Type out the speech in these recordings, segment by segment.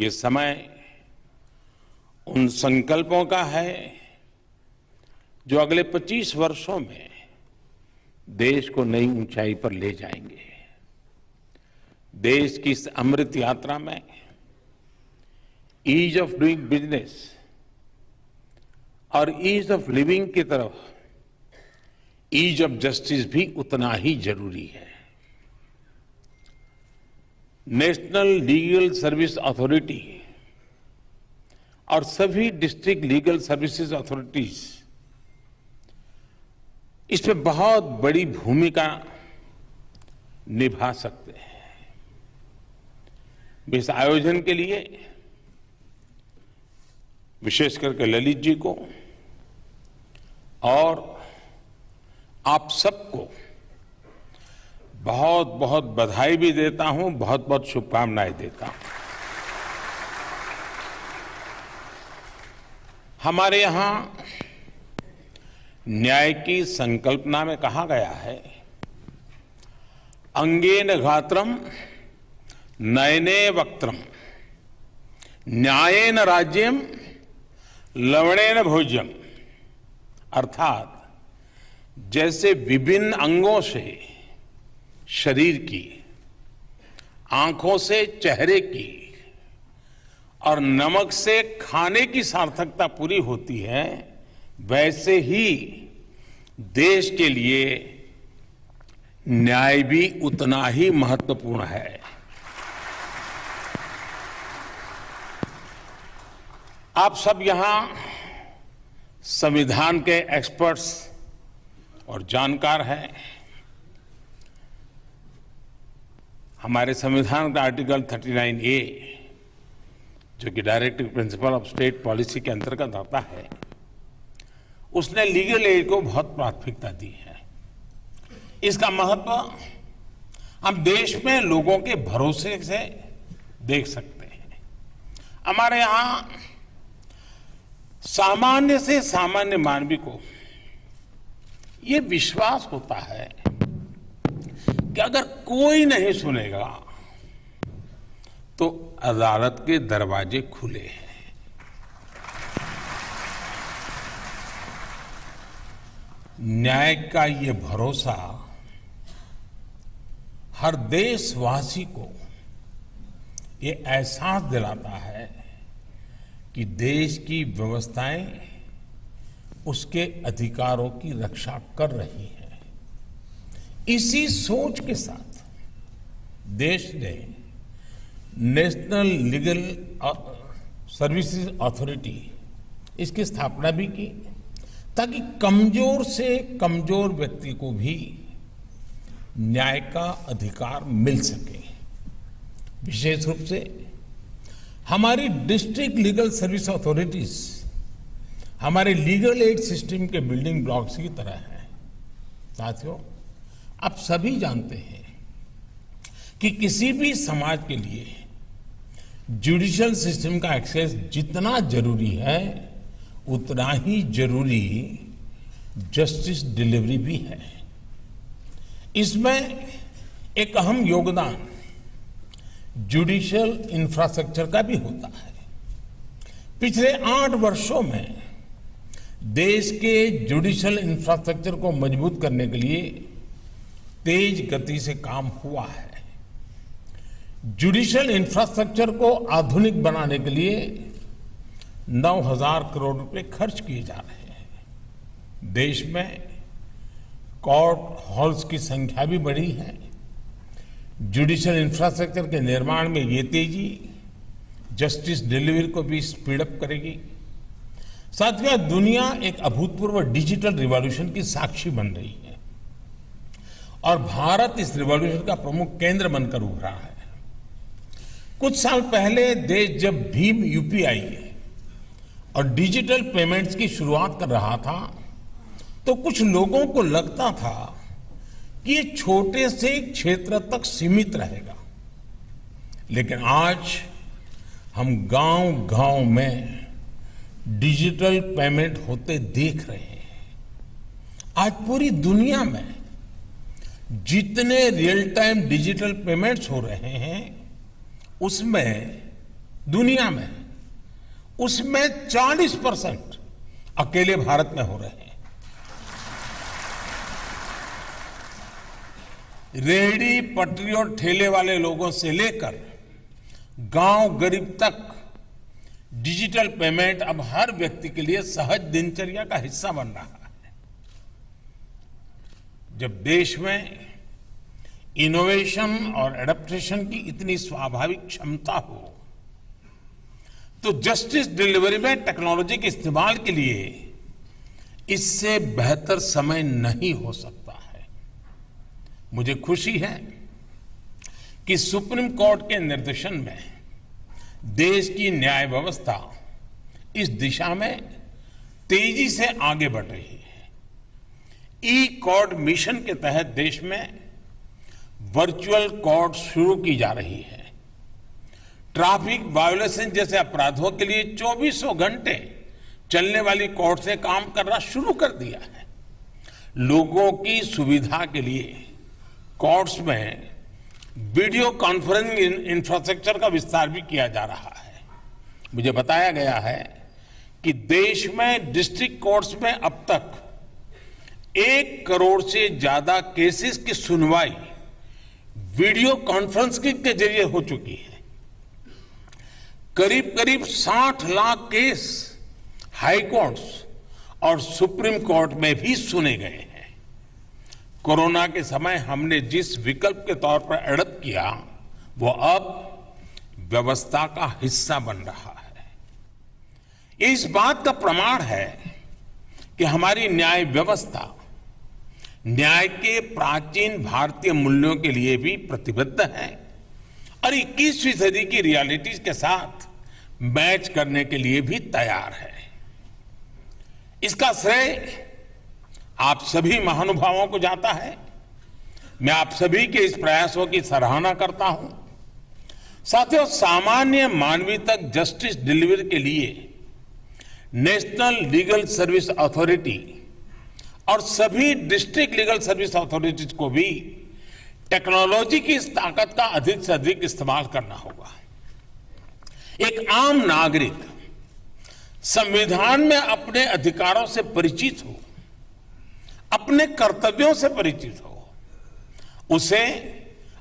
ये समय उन संकल्पों का है जो अगले 25 वर्षों में देश को नई ऊंचाई पर ले जाएंगे। देश की इस अमृत यात्रा में ईज ऑफ डूइंग बिजनेस और ईज ऑफ लिविंग की तरफ ईज ऑफ जस्टिस भी उतना ही जरूरी है। नेशनल लीगल सर्विस अथॉरिटी और सभी डिस्ट्रिक्ट लीगल सर्विसेज अथॉरिटीज इसमें बहुत बड़ी भूमिका निभा सकते हैं। इस आयोजन के लिए विशेष करके ललित जी को और आप सबको बहुत बहुत बधाई भी देता हूं, बहुत बहुत शुभकामनाएं देता हूं। हमारे यहां न्याय की संकल्पना में कहा गया है, अंगेन गात्रम नयने वक्त्रम न्यायेन राज्यम लवणेन भोज्यम। अर्थात जैसे विभिन्न अंगों से शरीर की, आंखों से चेहरे की और नमक से खाने की सार्थकता पूरी होती है, वैसे ही देश के लिए न्याय भी उतना ही महत्वपूर्ण है। आप सब यहां संविधान के एक्सपर्ट्स और जानकार हैं। हमारे संविधान का आर्टिकल 39A जो कि directive principle of state policy के अंतर्गत आता है, उसने लीगल एड को बहुत प्राथमिकता दी है। इसका महत्व हम देश में लोगों के भरोसे से देख सकते हैं। हमारे यहां सामान्य से सामान्य मानवी को ये विश्वास होता है कि अगर कोई नहीं सुनेगा तो अदालत के दरवाजे खुले हैं। न्याय का ये भरोसा हर देशवासी को ये एहसास दिलाता है कि देश की व्यवस्थाएं उसके अधिकारों की रक्षा कर रही हैं। इसी सोच के साथ देश ने नेशनल लीगल सर्विसेज अथॉरिटी इसकी स्थापना भी की, ताकि कमजोर से कमजोर व्यक्ति को भी न्याय का अधिकार मिल सके। विशेष रूप से हमारी डिस्ट्रिक्ट लीगल सर्विस अथॉरिटीज हमारे लीगल एड सिस्टम के बिल्डिंग ब्लॉक्स की तरह है। साथियों, आप सभी जानते हैं कि किसी भी समाज के लिए जुडिशियल सिस्टम का एक्सेस जितना जरूरी है, उतना ही जरूरी जस्टिस डिलीवरी भी है। इसमें एक अहम योगदान जुडिशियल इंफ्रास्ट्रक्चर का भी होता है। पिछले 8 वर्षों में देश के जुडिशियल इंफ्रास्ट्रक्चर को मजबूत करने के लिए तेज गति से काम हुआ है। जुडिशियल इंफ्रास्ट्रक्चर को आधुनिक बनाने के लिए 9,000 करोड़ रुपए खर्च किए जा रहे हैं। देश में कोर्ट हॉल्स की संख्या भी बढ़ी है। जुडिशियल इंफ्रास्ट्रक्चर के निर्माण में ये तेजी जस्टिस डिलीवरी को भी स्पीड अप करेगी। साथियों, दुनिया एक अभूतपूर्व डिजिटल रिवॉल्यूशन की साक्षी बन रही है और भारत इस रिवॉल्यूशन का प्रमुख केंद्र बनकर उभरा है। कुछ साल पहले देश जब भीम यूपीआई और डिजिटल पेमेंट्स की शुरुआत कर रहा था, तो कुछ लोगों को लगता था कि ये छोटे से क्षेत्र तक सीमित रहेगा। लेकिन आज हम गांव-गांव में डिजिटल पेमेंट होते देख रहे हैं। आज पूरी दुनिया में जितने रियल टाइम डिजिटल पेमेंट्स हो रहे हैं, उसमें दुनिया में, उसमें 40% अकेले भारत में हो रहे हैं। रेहड़ी पटरी और ठेले वाले लोगों से लेकर गांव गरीब तक डिजिटल पेमेंट अब हर व्यक्ति के लिए सहज दिनचर्या का हिस्सा बन रहा है। जब देश में इनोवेशन और एडेप्टेशन की इतनी स्वाभाविक क्षमता हो, तो जस्टिस डिलीवरी में टेक्नोलॉजी के इस्तेमाल के लिए इससे बेहतर समय नहीं हो सकता है। मुझे खुशी है कि सुप्रीम कोर्ट के निर्देशन में देश की न्याय व्यवस्था इस दिशा में तेजी से आगे बढ़ रही है। ई कोर्ट मिशन के तहत देश में वर्चुअल कोर्ट शुरू की जा रही है। ट्रैफिक वायोलेशन जैसे अपराधों के लिए 24 घंटे चलने वाली कोर्ट से काम करना शुरू कर दिया है। लोगों की सुविधा के लिए कोर्ट्स में वीडियो कॉन्फ्रेंसिंग इंफ्रास्ट्रक्चर का विस्तार भी किया जा रहा है। मुझे बताया गया है कि देश में डिस्ट्रिक्ट कोर्ट्स में अब तक 1 करोड़ से ज्यादा केसेस की सुनवाई वीडियो कॉन्फ्रेंसिंग के जरिए हो चुकी है। करीब करीब 60 लाख केस हाई कोर्ट्स और सुप्रीम कोर्ट में भी सुने गए हैं। कोरोना के समय हमने जिस विकल्प के तौर पर एडप्ट किया, वो अब व्यवस्था का हिस्सा बन रहा है। ये इस बात का प्रमाण है कि हमारी न्याय व्यवस्था न्याय के प्राचीन भारतीय मूल्यों के लिए भी प्रतिबद्ध है और 21वीं सदी की रियलिटीज के साथ मैच करने के लिए भी तैयार है। इसका श्रेय आप सभी महानुभावों को जाता है। मैं आप सभी के इस प्रयासों की सराहना करता हूं। साथियों, सामान्य मानवीय तक जस्टिस डिलीवरी के लिए नेशनल लीगल सर्विस अथॉरिटी और सभी डिस्ट्रिक्ट लीगल सर्विस अथॉरिटीज को भी टेक्नोलॉजी की इस ताकत का अधिक से अधिक इस्तेमाल करना होगा। एक आम नागरिक संविधान में अपने अधिकारों से परिचित हो, अपने कर्तव्यों से परिचित हो, उसे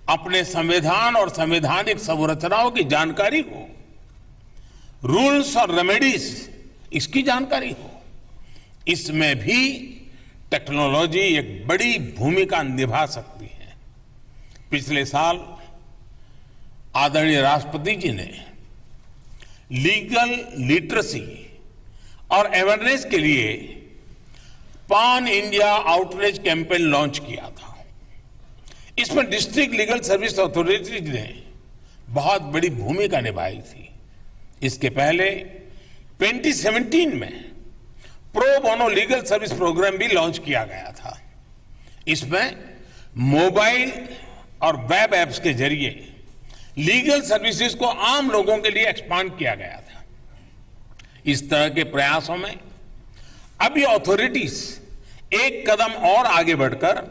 अपने संविधान और संवैधानिक संरचनाओं की जानकारी हो, रूल्स और रेमेडीज इसकी जानकारी हो। इसमें भी टेक्नोलॉजी एक बड़ी भूमिका निभा सकती है। पिछले साल आदरणीय राष्ट्रपति जी ने लीगल लिटरेसी और अवेयरनेस के लिए पान इंडिया आउटरीच कैंपेन लॉन्च किया था। इसमें डिस्ट्रिक्ट लीगल सर्विस अथॉरिटीज ने बहुत बड़ी भूमिका निभाई थी। इसके पहले 2017 में pro bono legal service program भी लॉन्च किया गया था। इसमें मोबाइल और वेब एप्स के जरिए लीगल सर्विसेज को आम लोगों के लिए एक्सपांड किया गया था। इस तरह के प्रयासों में अब ये अथॉरिटीज एक कदम और आगे बढ़कर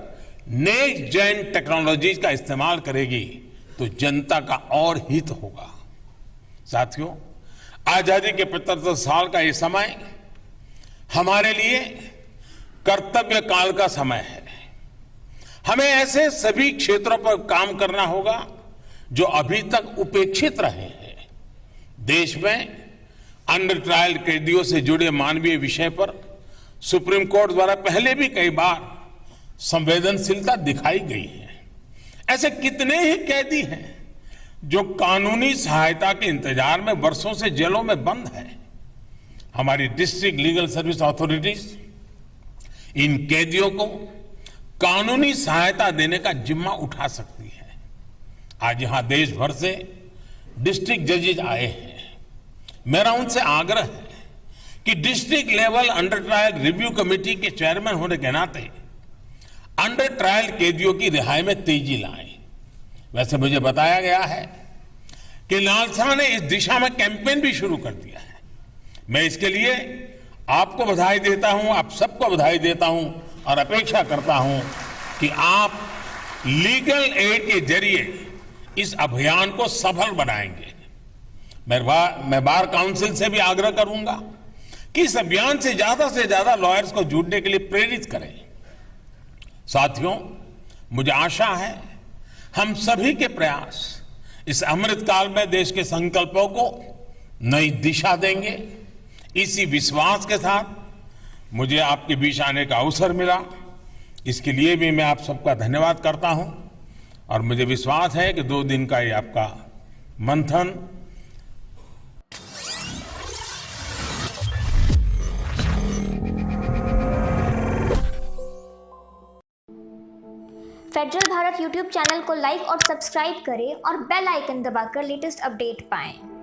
नेक्स्ट जेन टेक्नोलॉजीज का इस्तेमाल करेगी तो जनता का और हित होगा। साथियों, आजादी के 75 साल का ये समय हमारे लिए कर्तव्य काल का समय है। हमें ऐसे सभी क्षेत्रों पर काम करना होगा जो अभी तक उपेक्षित रहे हैं। देश में अंडर ट्रायल कैदियों से जुड़े मानवीय विषय पर सुप्रीम कोर्ट द्वारा पहले भी कई बार संवेदनशीलता दिखाई गई है। ऐसे कितने ही कैदी हैं जो कानूनी सहायता के इंतजार में वर्षों से जेलों में बंद है। हमारी डिस्ट्रिक्ट लीगल सर्विस अथॉरिटीज इन कैदियों को कानूनी सहायता देने का जिम्मा उठा सकती है। आज यहां देश भर से डिस्ट्रिक्ट जजेज आए हैं। मेरा उनसे आग्रह है कि district level under trial review committee के चेयरमैन होने के नाते अंडर ट्रायल कैदियों की रिहाई में तेजी लाएं। वैसे मुझे बताया गया है कि नालसा ने इस दिशा में कैंपेन भी शुरू कर दिया है। मैं इसके लिए आपको बधाई देता हूं, आप सबको बधाई देता हूं और अपेक्षा करता हूं कि आप लीगल एड के जरिए इस अभियान को सफल बनाएंगे। मैं बार काउंसिल से भी आग्रह करूंगा कि इस अभियान से ज्यादा लॉयर्स को जुड़ने के लिए प्रेरित करें। साथियों, मुझे आशा है हम सभी के प्रयास इस अमृत काल में देश के संकल्पों को नई दिशा देंगे। इसी विश्वास के साथ मुझे आपके बीच आने का अवसर मिला, इसके लिए भी मैं आप सबका धन्यवाद करता हूं और मुझे विश्वास है कि 2 दिन का ये आपका मंथन फेडरल भारत यूट्यूब चैनल को लाइक और सब्सक्राइब करें और बेल आइकन दबाकर लेटेस्ट अपडेट पाएं।